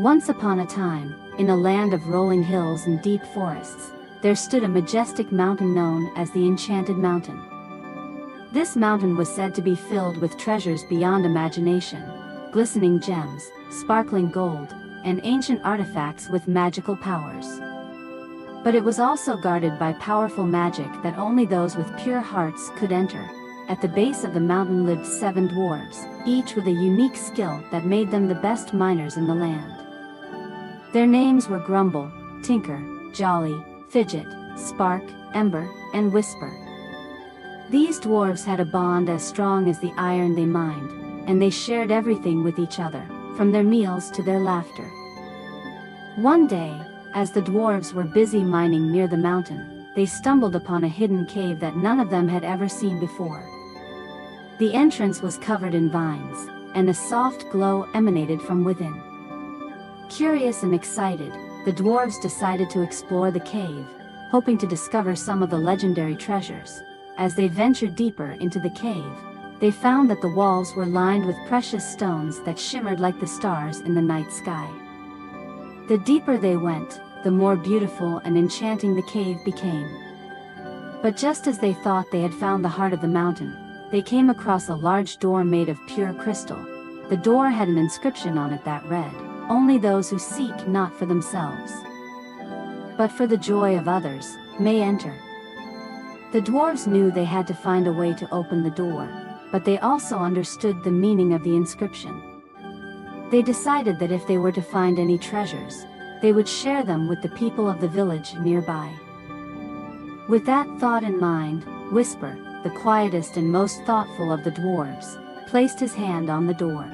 Once upon a time, in a land of rolling hills and deep forests, there stood a majestic mountain known as the Enchanted Mountain. This mountain was said to be filled with treasures beyond imagination, glistening gems, sparkling gold, and ancient artifacts with magical powers. But it was also guarded by powerful magic that only those with pure hearts could enter. At the base of the mountain lived 7 dwarves, each with a unique skill that made them the best miners in the land. Their names were Grumble, Tinker, Jolly, Fidget, Spark, Ember, and Whisper. These dwarves had a bond as strong as the iron they mined, and they shared everything with each other, from their meals to their laughter. One day, as the dwarves were busy mining near the mountain, they stumbled upon a hidden cave that none of them had ever seen before. The entrance was covered in vines, and a soft glow emanated from within. Curious and excited, the dwarves decided to explore the cave, hoping to discover some of the legendary treasures. As they ventured deeper into the cave, they found that the walls were lined with precious stones that shimmered like the stars in the night sky. The deeper they went, the more beautiful and enchanting the cave became. But just as they thought they had found the heart of the mountain, they came across a large door made of pure crystal. The door had an inscription on it that read, "Only those who seek not for themselves, but for the joy of others, may enter." The dwarves knew they had to find a way to open the door, but they also understood the meaning of the inscription. They decided that if they were to find any treasures, they would share them with the people of the village nearby. With that thought in mind, Whisper, the quietest and most thoughtful of the dwarves, placed his hand on the door.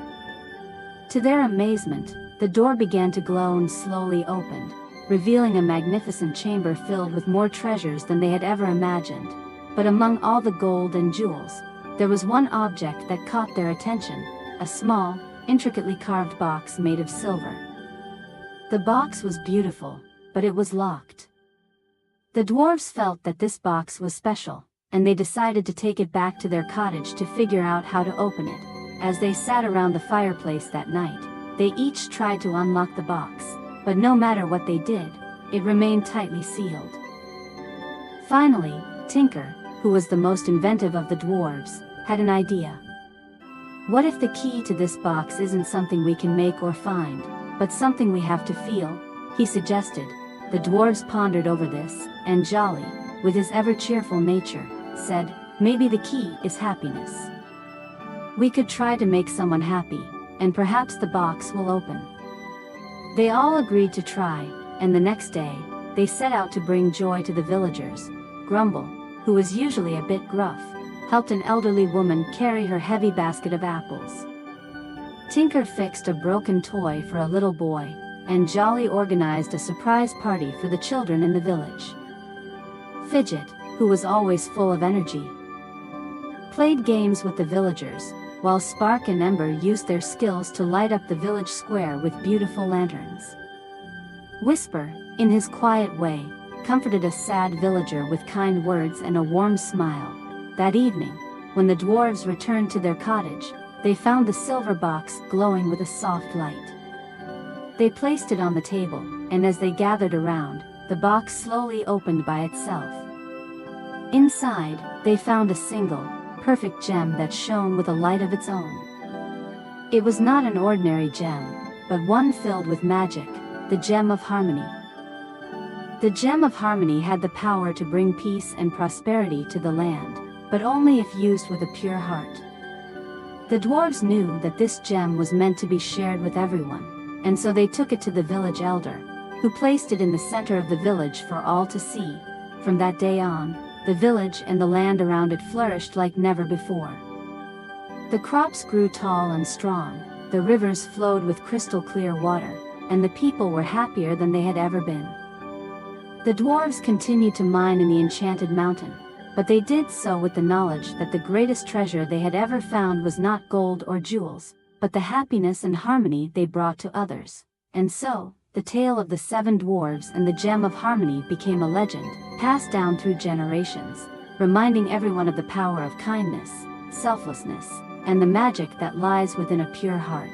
To their amazement, the door began to glow and slowly opened, revealing a magnificent chamber filled with more treasures than they had ever imagined. But among all the gold and jewels, there was one object that caught their attention, a small, intricately carved box made of silver. The box was beautiful, but it was locked. The dwarves felt that this box was special, and they decided to take it back to their cottage to figure out how to open it. As they sat around the fireplace that night, they each tried to unlock the box, but no matter what they did, it remained tightly sealed. Finally, Tinker, who was the most inventive of the dwarves, had an idea. What if the key to this box isn't something we can make or find, but something we have to feel? He suggested. The dwarves pondered over this, and Jolly, with his ever-cheerful nature, said, "Maybe the key is happiness. We could try to make someone happy, and perhaps the box will open." They all agreed to try, and the next day, they set out to bring joy to the villagers. Grumble, who was usually a bit gruff, helped an elderly woman carry her heavy basket of apples. Tinker fixed a broken toy for a little boy, and Jolly organized a surprise party for the children in the village. Fidget, who was always full of energy, played games with the villagers, while Spark and Ember used their skills to light up the village square with beautiful lanterns. Whisper, in his quiet way, comforted a sad villager with kind words and a warm smile. That evening, when the dwarves returned to their cottage, they found the silver box glowing with a soft light. They placed it on the table, and as they gathered around, the box slowly opened by itself. Inside, they found a single, perfect gem that shone with a light of its own. It was not an ordinary gem, but one filled with magic, the gem of harmony. The gem of harmony had the power to bring peace and prosperity to the land, but only if used with a pure heart. The dwarves knew that this gem was meant to be shared with everyone, and so they took it to the village elder, who placed it in the center of the village for all to see. From that day on, the village and the land around it flourished like never before. The crops grew tall and strong, the rivers flowed with crystal clear water, and the people were happier than they had ever been. The dwarves continued to mine in the Enchanted Mountain, but they did so with the knowledge that the greatest treasure they had ever found was not gold or jewels, but the happiness and harmony they brought to others. And so, the tale of the 7 dwarves and the gem of harmony became a legend, passed down through generations, reminding everyone of the power of kindness, selflessness, and the magic that lies within a pure heart.